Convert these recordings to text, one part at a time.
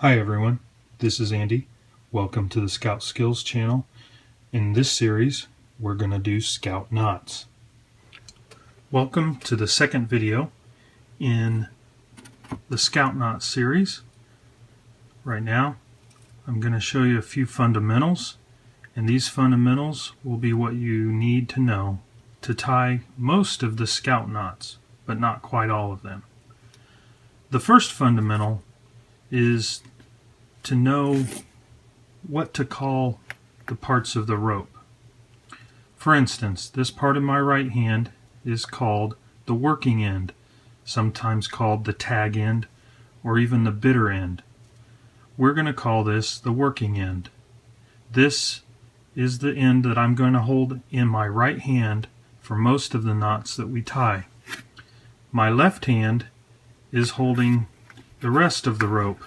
Hi everyone, this is Andy. Welcome to the Scout Skills channel. In this series, we're going to do scout knots. Welcome to the second video in the scout knot series. Right now, I'm going to show you a few fundamentals, and these fundamentals will be what you need to know to tie most of the scout knots, but not quite all of them. The first fundamental is to know what to call the parts of the rope. For instance, this part of my right hand is called the working end, sometimes called the tag end or even the bitter end. We're going to call this the working end. This is the end that I'm going to hold in my right hand for most of the knots that we tie. My left hand is holding the rest of the rope.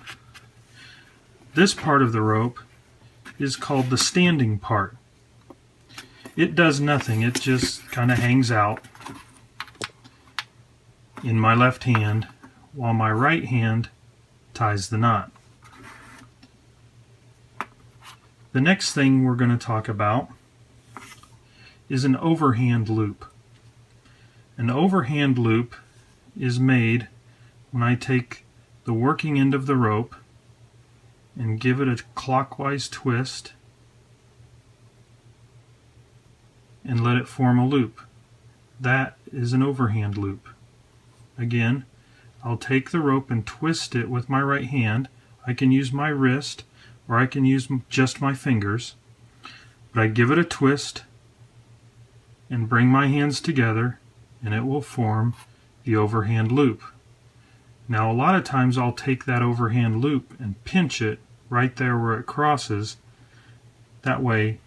This part of the rope is called the standing part. It does nothing, it just kind of hangs out in my left hand while my right hand ties the knot. The next thing we're going to talk about is an overhand loop. An overhand loop is made when I take the working end of the rope and give it a clockwise twist and let it form a loop. That is an overhand loop. Again, I'll take the rope and twist it with my right hand. I can use my wrist or I can use just my fingers, but I give it a twist and bring my hands together and it will form the overhand loop. Now a lot of times I'll take that overhand loop and pinch it right there where it crosses. That way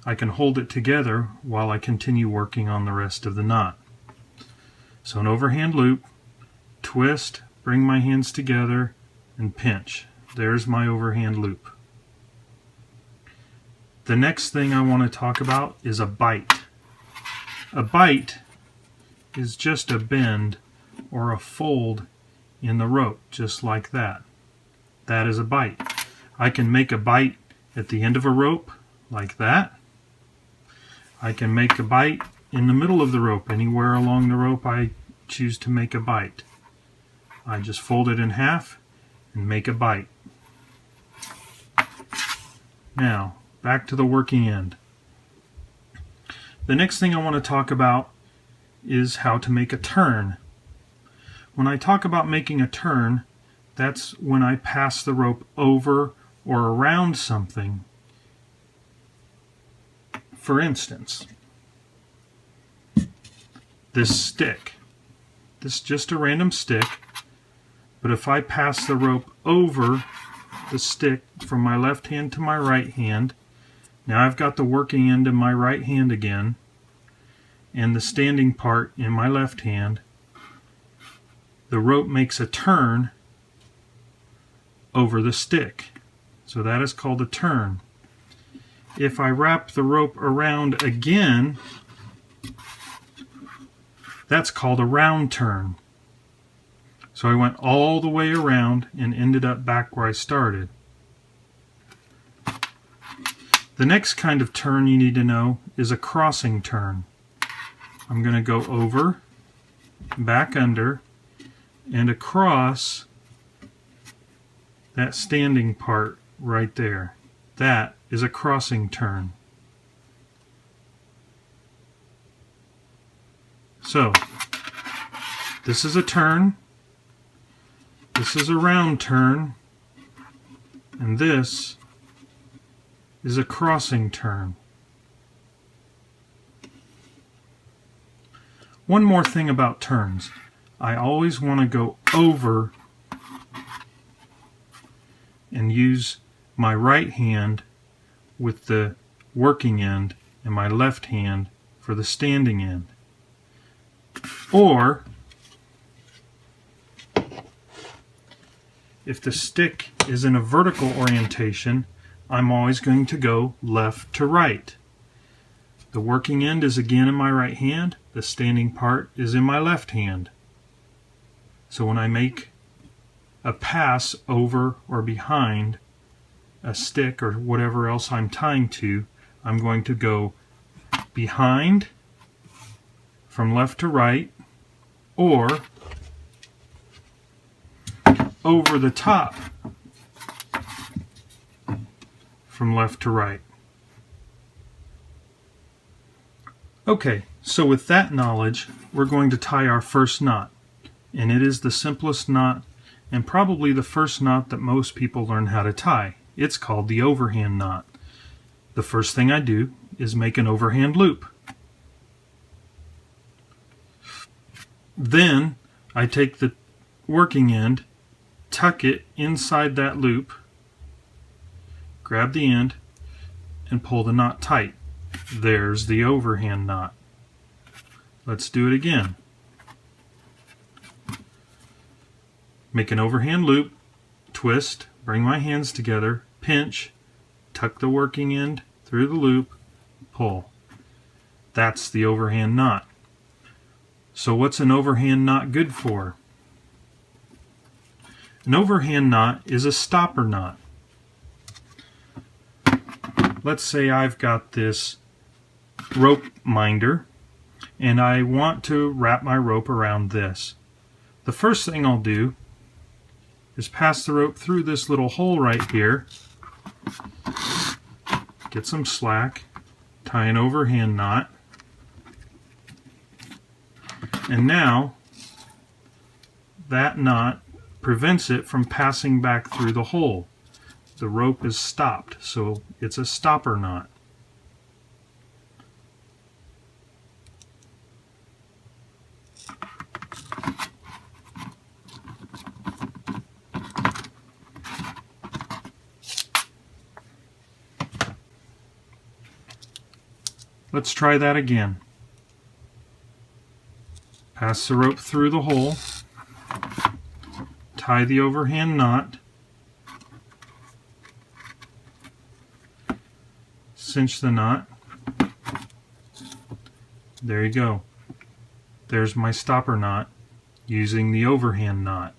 I can hold it together while I continue working on the rest of the knot. So an overhand loop, twist, bring my hands together, and pinch. There's my overhand loop. The next thing I want to talk about is a bite. A bite is just a bend or a fold in the rope, just like that. That is a bite. I can make a bite at the end of a rope, like that. I can make a bite in the middle of the rope. Anywhere along the rope I choose to make a bite. I just fold it in half and make a bite. Now, back to the working end. The next thing I want to talk about is how to make a turn. When I talk about making a turn, that's when I pass the rope over or around something. For instance, this stick. This is just a random stick, but if I pass the rope over the stick from my left hand to my right hand, now I've got the working end in my right hand again, and the standing part in my left hand. The rope makes a turn over the stick. So that is called a turn. If I wrap the rope around again, that's called a round turn. So I went all the way around and ended up back where I started. The next kind of turn you need to know is a crossing turn. I'm going to go over, back under, and across that standing part right there. That is a crossing turn. So, this is a turn, this is a round turn, and this is a crossing turn. One more thing about turns. I always want to go over and use my right hand with the working end and my left hand for the standing end. Or if the stick is in a vertical orientation, I'm always going to go left to right. The working end is again in my right hand, the standing part is in my left hand. So when I make a pass over or behind a stick or whatever else I'm tying to, I'm going to go behind from left to right, or over the top from left to right. Okay, so with that knowledge, we're going to tie our first knot. And it is the simplest knot and probably the first knot that most people learn how to tie. It's called the overhand knot. The first thing I do is make an overhand loop. Then I take the working end, tuck it inside that loop, grab the end, and pull the knot tight. There's the overhand knot. Let's do it again. Make an overhand loop, twist, bring my hands together, pinch, tuck the working end through the loop, pull. That's the overhand knot. So what's an overhand knot good for? An overhand knot is a stopper knot. Let's say I've got this rope minder and I want to wrap my rope around this. The first thing I'll do is pass the rope through this little hole right here, get some slack, tie an overhand knot, and now that knot prevents it from passing back through the hole. The rope is stopped, so it's a stopper knot. Let's try that again. Pass the rope through the hole, tie the overhand knot, cinch the knot. There you go. There's my stopper knot using the overhand knot.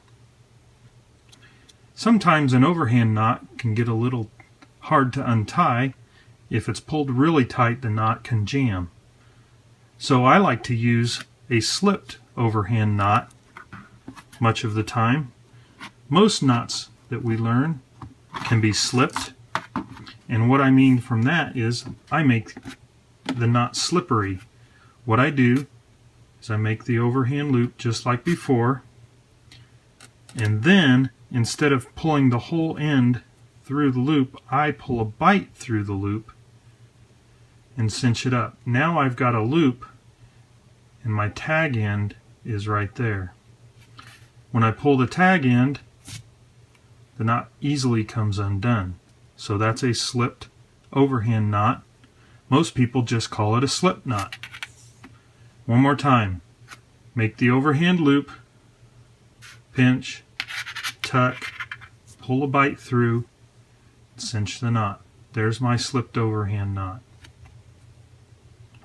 Sometimes an overhand knot can get a little hard to untie. If it's pulled really tight, the knot can jam. So I like to use a slipped overhand knot much of the time. Most knots that we learn can be slipped, and what I mean from that is I make the knot slippery. What I do is I make the overhand loop just like before, and then instead of pulling the whole end through the loop, I pull a bite through the loop and cinch it up. Now I've got a loop and my tag end is right there. When I pull the tag end, the knot easily comes undone. So that's a slipped overhand knot. Most people just call it a slip knot. One more time. Make the overhand loop, pinch, tuck, pull a bite through, cinch the knot. There's my slipped overhand knot,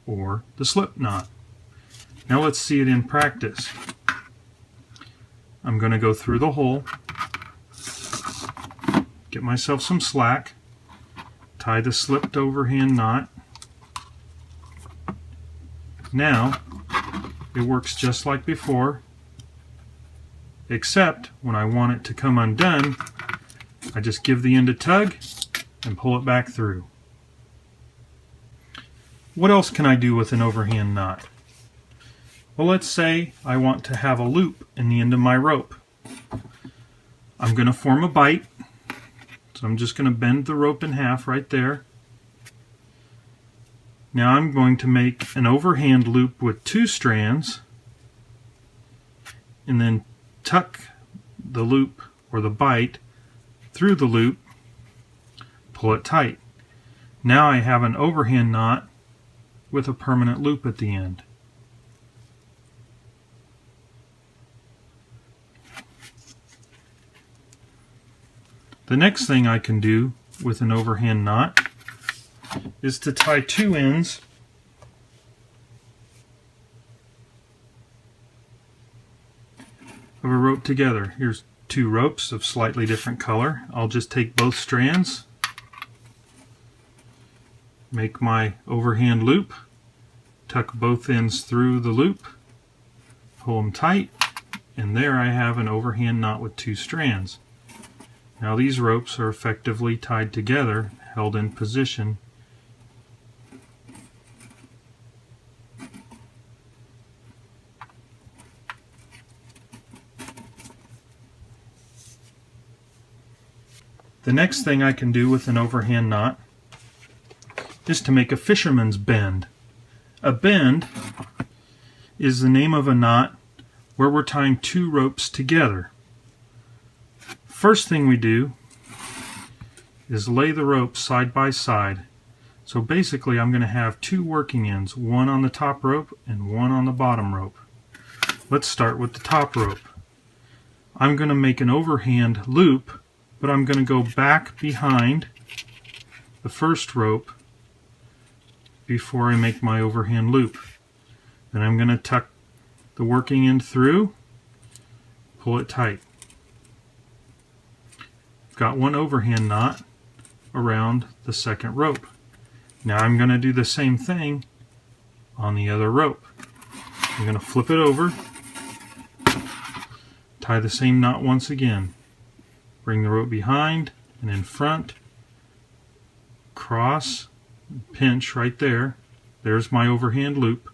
or the slip knot. Now let's see it in practice. I'm going to go through the hole, get myself some slack, tie the slipped overhand knot. Now it works just like before, except when I want it to come undone, I just give the end a tug and pull it back through. What else can I do with an overhand knot? Well, let's say I want to have a loop in the end of my rope. I'm going to form a bite, so I'm just going to bend the rope in half right there. Now I'm going to make an overhand loop with 2 strands and then tuck the loop or the bite through the loop, pull it tight. Now I have an overhand knot with a permanent loop at the end. The next thing I can do with an overhand knot is to tie 2 ends of a rope together. Here's two ropes of slightly different color. I'll just take both strands, make my overhand loop, tuck both ends through the loop, pull them tight, and there I have an overhand knot with two strands. Now these ropes are effectively tied together, held in position. The next thing I can do with an overhand knot is to make a fisherman's bend. A bend is the name of a knot where we're tying two ropes together. First thing we do is lay the ropes side by side. So basically I'm going to have two working ends, one on the top rope and one on the bottom rope. Let's start with the top rope. I'm going to make an overhand loop, but I'm going to go back behind the first rope before I make my overhand loop. Then I'm going to tuck the working end through, pull it tight. Got one overhand knot around the second rope. Now I'm going to do the same thing on the other rope. I'm going to flip it over, tie the same knot once again, bring the rope behind and in front, cross, pinch right there. There's my overhand loop.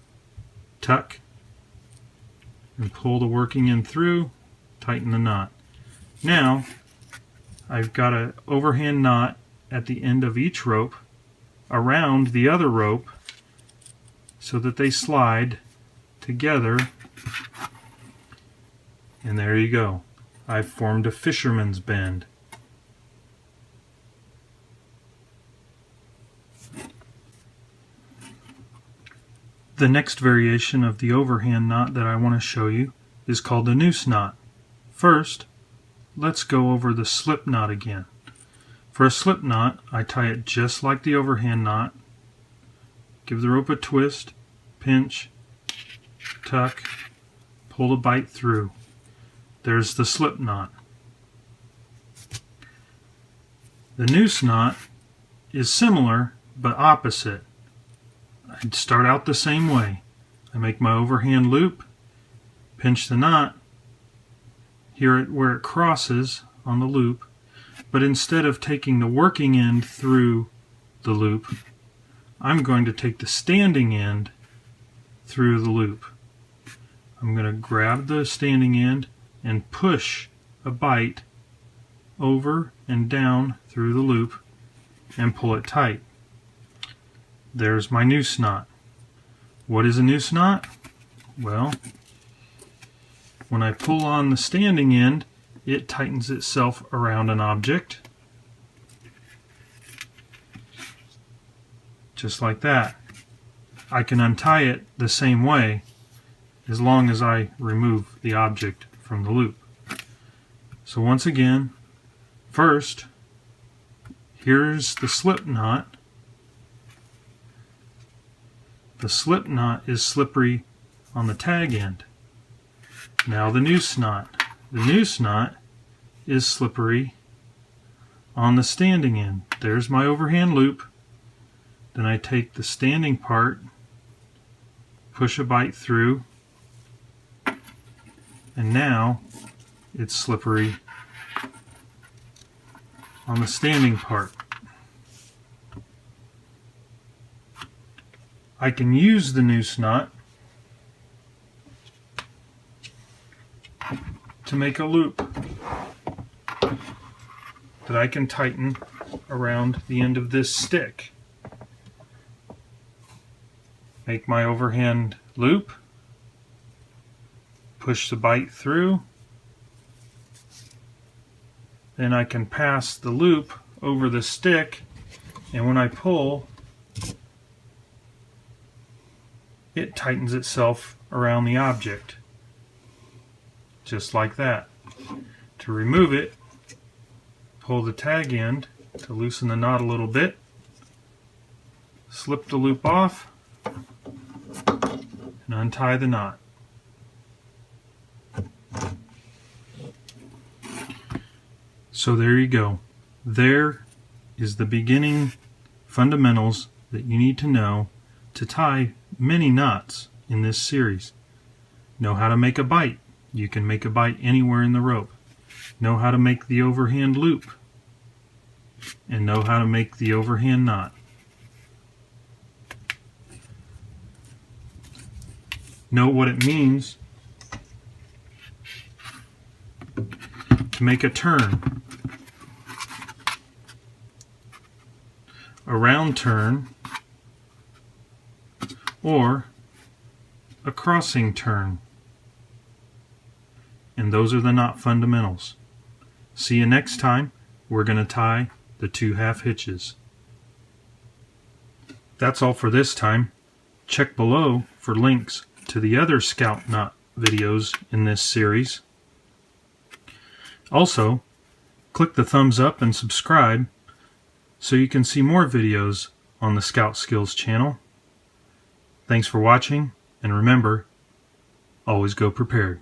Tuck and pull the working end through, tighten the knot. Now I've got an overhand knot at the end of each rope around the other rope so that they slide together, and there you go. I've formed a fisherman's bend. The next variation of the overhand knot that I want to show you is called a noose knot. First, let's go over the slip knot again. For a slip knot, I tie it just like the overhand knot. Give the rope a twist, pinch, tuck, pull the bight through. There's the slip knot. The noose knot is similar but opposite. I'd start out the same way. I make my overhand loop, pinch the knot, here where it crosses on the loop, but instead of taking the working end through the loop, I'm going to take the standing end through the loop. I'm going to grab the standing end and push a bight over and down through the loop and pull it tight. There's my noose knot. What is a noose knot? Well, when I pull on the standing end, it tightens itself around an object, just like that. I can untie it the same way as long as I remove the object from the loop. So once again, first, here's the slip knot. The slip knot is slippery on the tag end. Now the noose knot. The noose knot is slippery on the standing end. There's my overhand loop. Then I take the standing part, push a bight through, and now it's slippery on the standing part. I can use the noose knot to make a loop that I can tighten around the end of this stick. Make my overhand loop, push the bight through, then I can pass the loop over the stick, and when I pull, it tightens itself around the object, just like that. To remove it, pull the tag end to loosen the knot a little bit, slip the loop off, and untie the knot. So there you go. There is the beginning fundamentals that you need to know to tie many knots in this series. Know how to make a bite. You can make a bite anywhere in the rope. Know how to make the overhand loop. And know how to make the overhand knot. Know what it means to make a turn, a round turn, or a crossing turn. And those are the knot fundamentals. See you next time. We're going to tie the 2 half hitches. That's all for this time. Check below for links to the other Scout Knot videos in this series. Also, click the thumbs up and subscribe so you can see more videos on the Scout Skills channel. Thanks for watching, and remember, always go prepared.